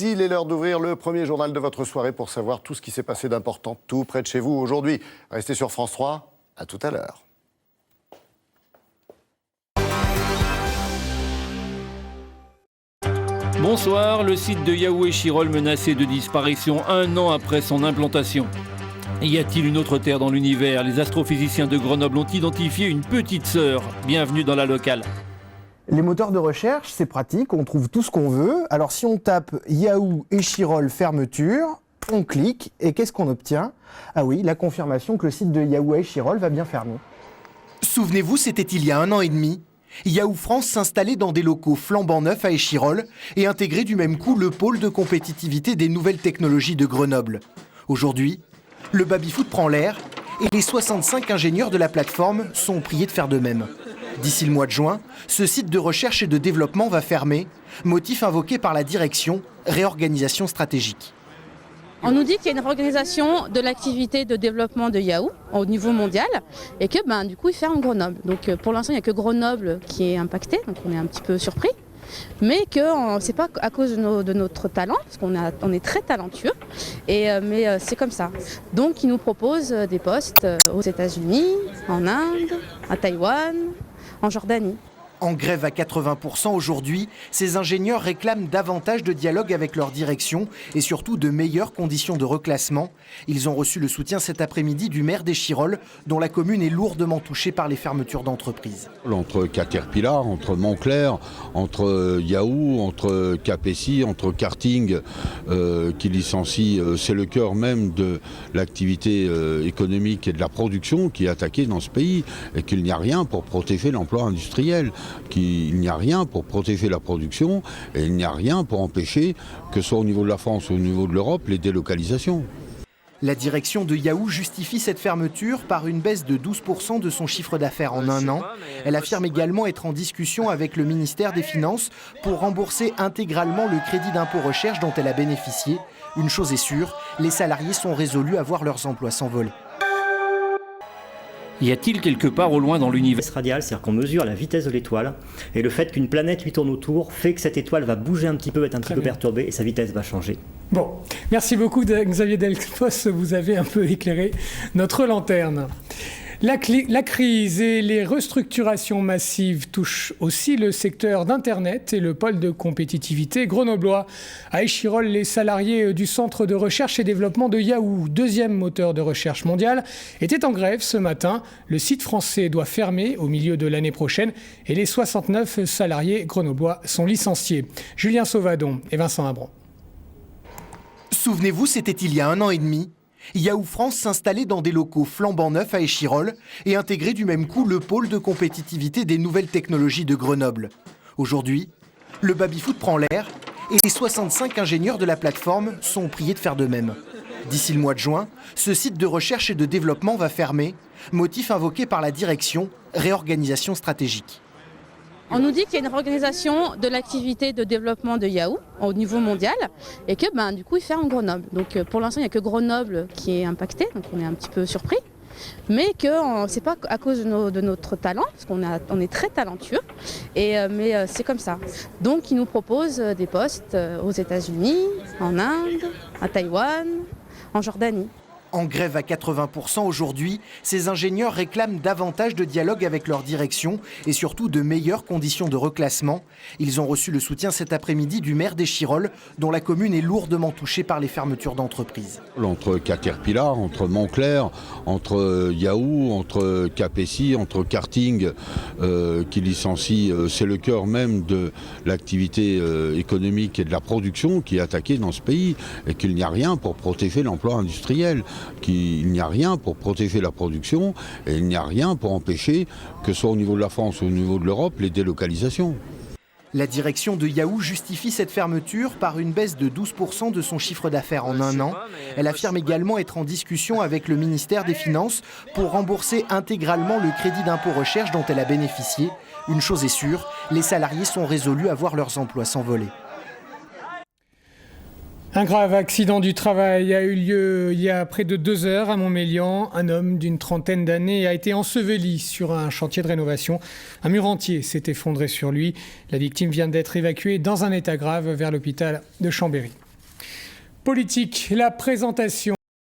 Il est l'heure d'ouvrir le premier journal de votre soirée pour savoir tout ce qui s'est passé d'important tout près de chez vous aujourd'hui. Restez sur France 3, à tout à l'heure. Bonsoir, le site de Yahoo Échirolles menacé de disparition 1 an après son implantation. Y a-t-il une autre Terre dans l'univers? Les astrophysiciens de Grenoble ont identifié une petite sœur. Bienvenue dans la locale. Les moteurs de recherche, c'est pratique, on trouve tout ce qu'on veut. Alors si on tape Yahoo Échirolles fermeture, on clique et qu'est-ce qu'on obtient? Ah oui, la confirmation que le site de Yahoo Échirolles va bien fermer. Souvenez-vous, c'était il y a 1 an et demi. Yahoo France s'installait dans des locaux flambant neufs à Échirolles et intégrait du même coup le pôle de compétitivité des nouvelles technologies de Grenoble. Aujourd'hui, le baby-foot prend l'air et les 65 ingénieurs de la plateforme sont priés de faire de même. D'ici le mois de juin, ce site de recherche et de développement va fermer, motif invoqué par la direction, réorganisation stratégique. On nous dit qu'il y a une réorganisation de l'activité de développement de Yahoo au niveau mondial et que du coup il ferme Grenoble. Donc pour l'instant il n'y a que Grenoble qui est impacté, donc on est un petit peu surpris. Mais que c'est pas à cause de notre talent, parce qu'on est très talentueux, mais c'est comme ça. Donc ils nous proposent des postes aux États-Unis, en Inde, à Taïwan, en Jordanie. En grève à 80% aujourd'hui, ces ingénieurs réclament davantage de dialogue avec leur direction et surtout de meilleures conditions de reclassement. Ils ont reçu le soutien cet après-midi du maire d'Échirolles, dont la commune est lourdement touchée par les fermetures d'entreprises. Entre Caterpillar, entre Montclair, entre Yahoo, entre Capessi, entre Karting qui licencie, c'est le cœur même de l'activité économique et de la production qui est attaquée dans ce pays et qu'il n'y a rien pour protéger l'emploi industriel. Il n'y a rien pour protéger la production et il n'y a rien pour empêcher, que ce soit au niveau de la France ou au niveau de l'Europe, les délocalisations. La direction de Yahoo justifie cette fermeture par une baisse de 12% de son chiffre d'affaires en 1 an. Elle affirme également être en discussion avec le ministère des Finances pour rembourser intégralement le crédit d'impôt recherche dont elle a bénéficié. Une chose est sûre, les salariés sont résolus à voir leurs emplois s'envoler. Y a-t-il quelque part au loin dans l'univers? Radial, c'est-à-dire qu'on mesure la vitesse de l'étoile et le fait qu'une planète lui tourne autour fait que cette étoile va bouger un petit peu, être un petit peu perturbée et sa vitesse va changer. Bon, merci beaucoup Xavier Delphos, vous avez un peu éclairé notre lanterne. La crise et les restructurations massives touchent aussi le secteur d'Internet et le pôle de compétitivité grenoblois. À Échirolles, les salariés du centre de recherche et développement de Yahoo, deuxième moteur de recherche mondial, étaient en grève ce matin. Le site français doit fermer au milieu de l'année prochaine et les 69 salariés grenoblois sont licenciés. Julien Sauvadon et Vincent Abron. Souvenez-vous, c'était il y a 1 an et demi. Yahoo France s'installait dans des locaux flambant neufs à Échirolles et intégrait du même coup le pôle de compétitivité des nouvelles technologies de Grenoble. Aujourd'hui, le baby-foot prend l'air et les 65 ingénieurs de la plateforme sont priés de faire de même. D'ici le mois de juin, ce site de recherche et de développement va fermer, motif invoqué par la direction, réorganisation stratégique. On nous dit qu'il y a une réorganisation de l'activité de développement de Yahoo au niveau mondial et que du coup il ferme Grenoble. Donc pour l'instant il n'y a que Grenoble qui est impacté, donc on est un petit peu surpris. Mais que c'est pas à cause de notre talent, parce qu'on est très talentueux, mais c'est comme ça. Donc ils nous proposent des postes aux États-Unis, en Inde, à Taïwan, en Jordanie. En grève à 80% aujourd'hui, ces ingénieurs réclament davantage de dialogue avec leur direction et surtout de meilleures conditions de reclassement. Ils ont reçu le soutien cet après-midi du maire d'Échirolles, dont la commune est lourdement touchée par les fermetures d'entreprises. Entre Caterpillar, entre Montclair, entre Yahoo, entre Capessi, entre Karting qui licencie, c'est le cœur même de l'activité économique et de la production qui est attaquée dans ce pays et qu'il n'y a rien pour protéger l'emploi industriel. Il n'y a rien pour protéger la production et il n'y a rien pour empêcher, que ce soit au niveau de la France ou au niveau de l'Europe, les délocalisations. La direction de Yahoo justifie cette fermeture par une baisse de 12% de son chiffre d'affaires en 1 an. Elle affirme également être en discussion avec le ministère des Finances pour rembourser intégralement le crédit d'impôt recherche dont elle a bénéficié. Une chose est sûre, les salariés sont résolus à voir leurs emplois s'envoler. Un grave accident du travail a eu lieu il y a près de 2 heures à Montmélian. Un homme d'une trentaine d'années a été enseveli sur un chantier de rénovation. Un mur entier s'est effondré sur lui. La victime vient d'être évacuée dans un état grave vers l'hôpital de Chambéry. Politique, la présentation